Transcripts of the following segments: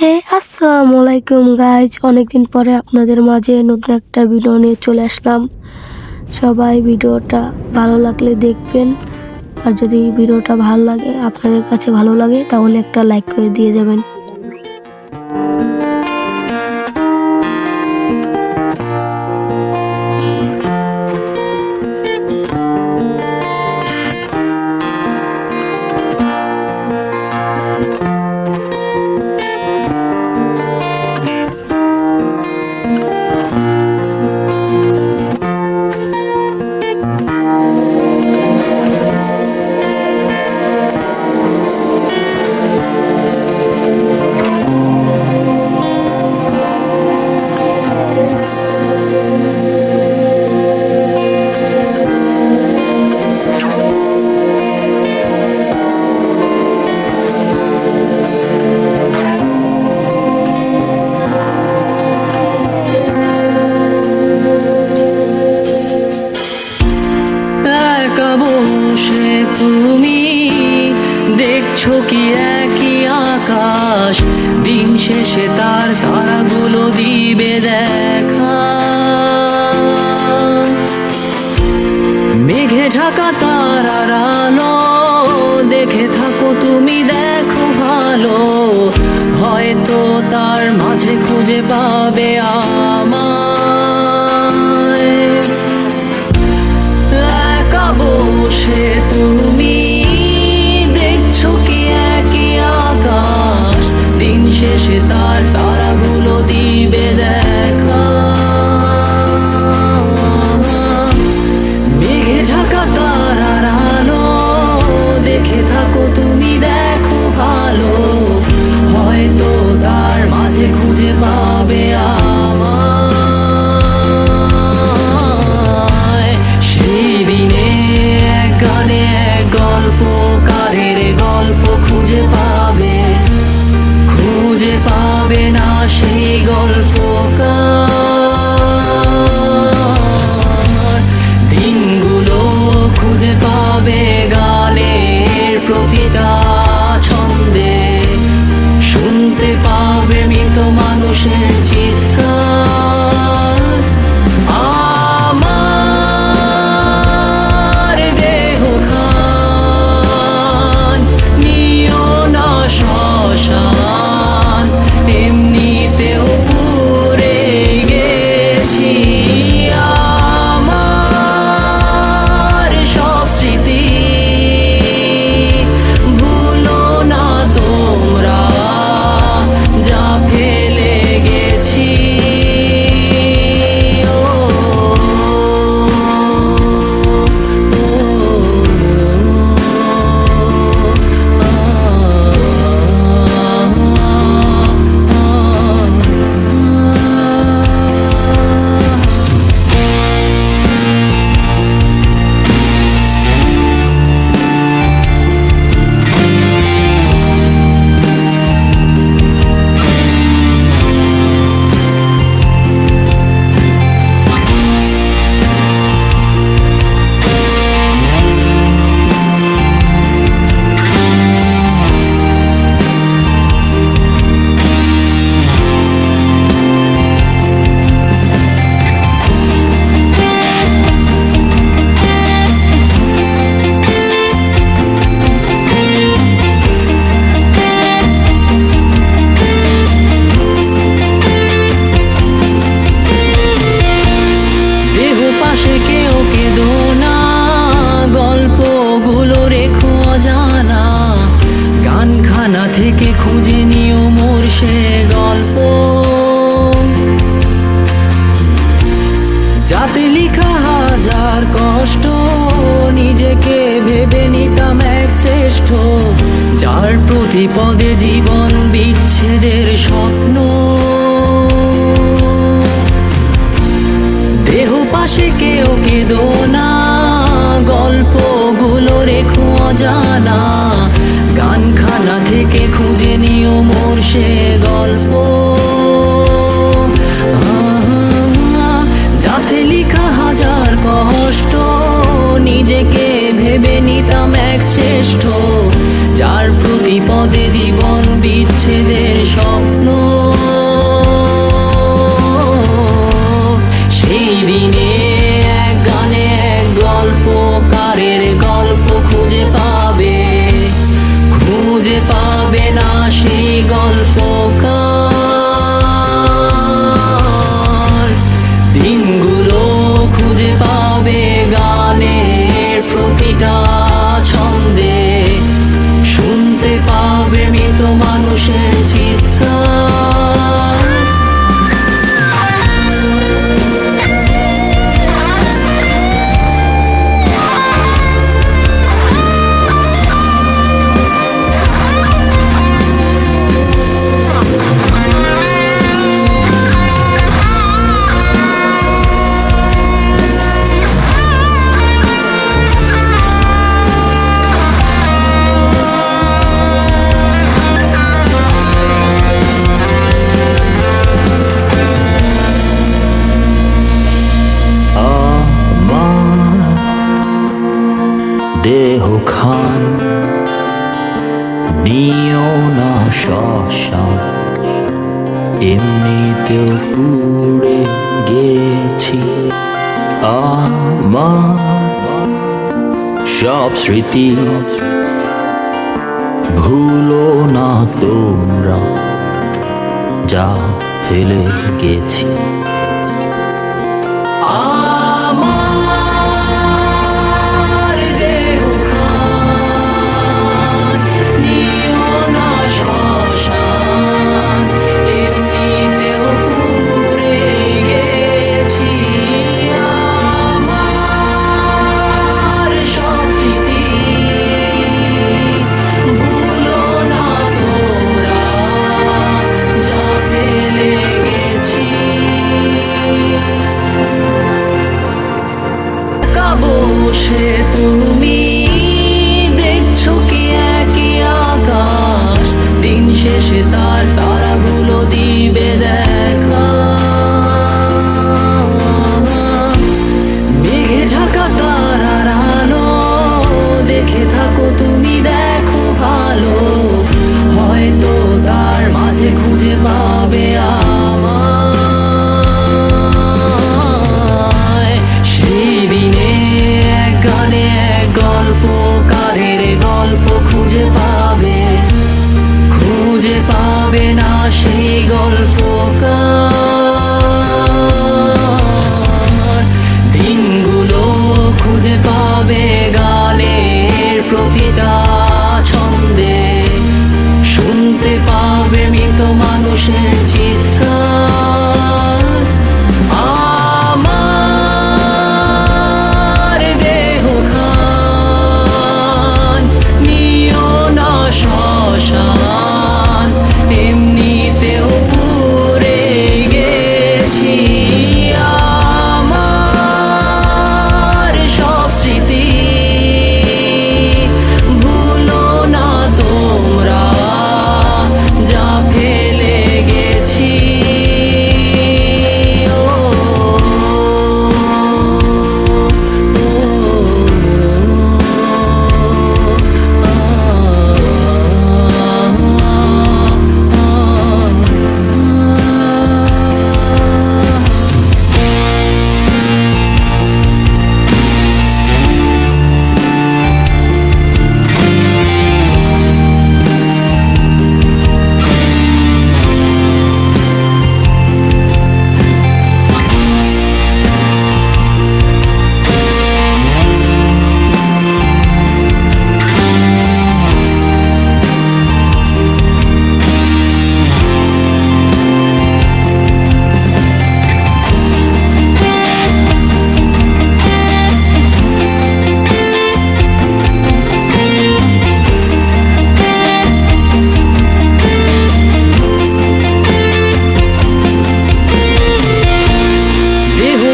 আসসালামু আলাইকুম গাইজ, অনেকদিন পরে আপনাদের মাঝে নতুন একটা ভিডিও নিয়ে চলে আসলাম। সবাই ভিডিওটা ভালো লাগলে দেখবেন, আর যদি ভিডিওটা ভালো লাগে, আপনাদের কাছে ভালো লাগে, তাহলে একটা লাইক করে দিয়ে যাবেন। তুমি দেখছো কি একই আকাশ, দিন শেষে তার তারাগুলো দিবে দেখা। মেঘে ঢাকা তারার আলো দেখে থাকো তুমি, দেখো ভালো, হয়তো তার মাঝে খুঁজে পাবে আমায়। একা বসে তুমি দেখছো কি একই আকাশ, দিন শেষে তার তারাগুলো দিবে দেখা। মেঘে ঢাকা তারার আলো দেখে থাকো তুমি, দেখো ভালো, হয়তো তার মাঝে খুঁজে পাবে আমায়। সেই দিনে এক গানে এক গল্পকারের গল্প খুঁজে পাবে না সেই গল্পকার। দিনগুলো খুঁজে পাবে গানের প্রতিটা ছন্দে, শুনতে পাবে মৃত মানুষের চিৎকার। আমার দেহ খান নিও না শ্মশান, এমনিতেও পুড়ে গেছি। আমার সব স্মৃতি ভুলো না তোমরা, যা ফেলে গেছি। পাশে কেউ কেঁদো না, গল্পগুলো রেখো অজানা, গানখানা থেকে খুঁজে নিও মোর সে গল্প, যাতে লিখা হাজার কষ্ট, নিজেকে ভেবে নিতাম এক শ্রেষ্ঠ, যার প্রতি পদে জীবন বিচ্ছেদের স্বপ্ন। দেহ পাশে কেউ কেঁদো না, গল্পগুলো রেখো অজানা, গানখানা থেকে খুঁজে নিও মোর সে গল্প, যাতে লিখা হাজার কষ্ট, নিজেকে ভেবে নিতাম এক শ্রেষ্ঠ, যার প্রতি পদে জীবন বিচ্ছেদের স্বপ্ন। শ্মশান এমনিতেও পুড়ে গেছি আমার সব স্মৃতি ভুলো না তোমরা যা ফেলে গেছি আমার দেহখান নিও না শ্মশান এমনিতেও পুড়ে গেছি আমার সব স্মৃতি ভুলো না তোমরা যা ফেলে গেছি বসে তুমি দেখছো কি একই আকাশ দিন শেষে তার তারাগুলো দিবে দেখা মেঘে ঢাকা তারার আলো দেখে থাকো তুমি দেখো ভালো হয়তো তার মাঝে খুঁজে পাবে আমায় সেই দিনে এক গানে এক গল্পকারের গল্প খুঁজে পাবে না সেই গল্পকার দিনগুলো খুঁজে পাবে গানের প্রতিটা ছন্দে শুনতে পাবে মৃত মানুষের চিৎকার আমার দেহখান নিও না শ্মশান এমনিতেও পুড়ে গেছি আমার সব স্মৃতি ভুলো না তোমরা যা ফেলে গেছি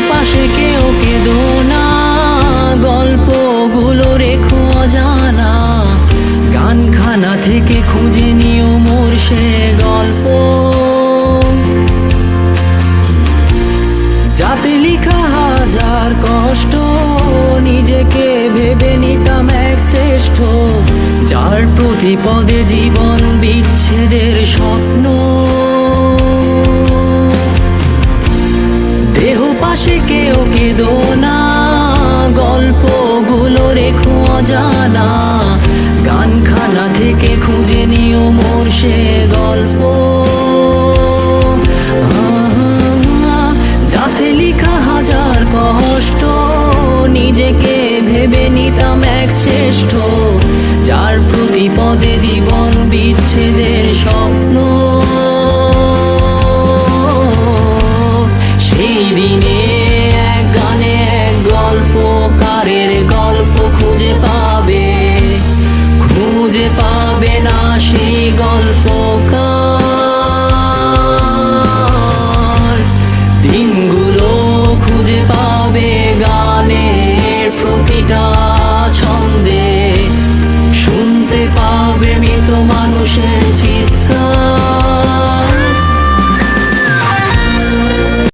পাশে কেউ কেঁদো না গল্পগুলো রেখো অজানা গানখানা থেকে খুঁজে নিও মোর সে গল্প যাতে লিখা হাজার কষ্ট নিজেকে ভেবে নিতাম এক শ্রেষ্ঠ যার প্রতি পদে জীবন বিচ্ছেদের স্বপ্ন দেহ পাশে কেউ কেঁদো না গল্পগুলো রেখো অজানা গানখানা থেকে খুঁজে নিও মোর সে গল্প যাতে লিখা হাজার কষ্ট নিজেকে ভেবে নিতাম এক শ্রেষ্ঠ যার প্রতি পদে জীবন বিচ্ছেদের স্বপ্ন